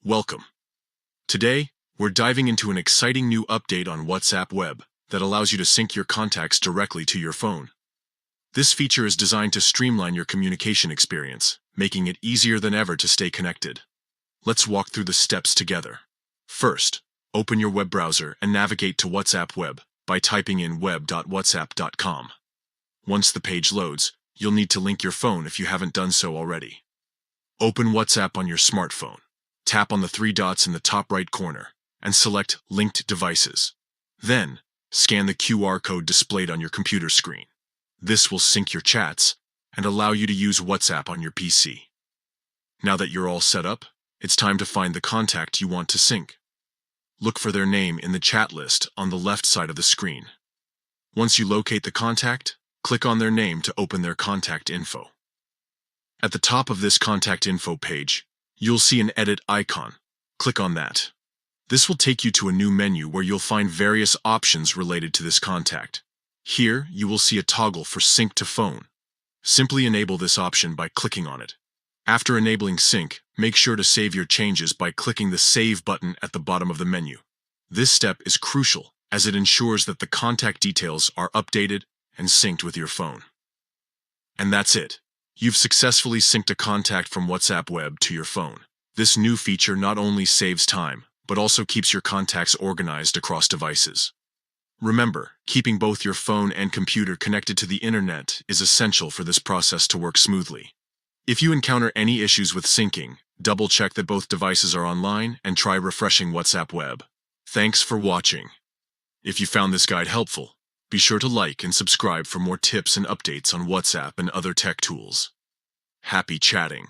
Welcome. Today, we're diving into an exciting new update on WhatsApp Web that allows you to sync your contacts directly to your phone. This feature is designed to streamline your communication experience, making it easier than ever to stay connected. Let's walk through the steps together. First, open your web browser and navigate to WhatsApp Web by typing in web.whatsapp.com. Once the page loads, you'll need to link your phone if you haven't done so already. Open WhatsApp on your smartphone. Tap on the three dots in the top right corner and select Linked Devices. Then, scan the QR code displayed on your computer screen. This will sync your chats and allow you to use WhatsApp on your PC. Now that you're all set up, it's time to find the contact you want to sync. Look for their name in the chat list on the left side of the screen. Once you locate the contact, click on their name to open their contact info. At the top of this contact info page, you'll see an edit icon. Click on that. This will take you to a new menu where you'll find various options related to this contact. Here, you will see a toggle for sync to phone. Simply enable this option by clicking on it. After enabling sync, make sure to save your changes by clicking the Save button at the bottom of the menu. This step is crucial as it ensures that the contact details are updated and synced with your phone. And that's it. You've successfully synced a contact from WhatsApp Web to your phone. This new feature not only saves time, but also keeps your contacts organized across devices. Remember, keeping both your phone and computer connected to the internet is essential for this process to work smoothly. If you encounter any issues with syncing, double-check that both devices are online and try refreshing WhatsApp Web. Thanks for watching. If you found this guide helpful, be sure to like and subscribe for more tips and updates on WhatsApp and other tech tools. Happy chatting!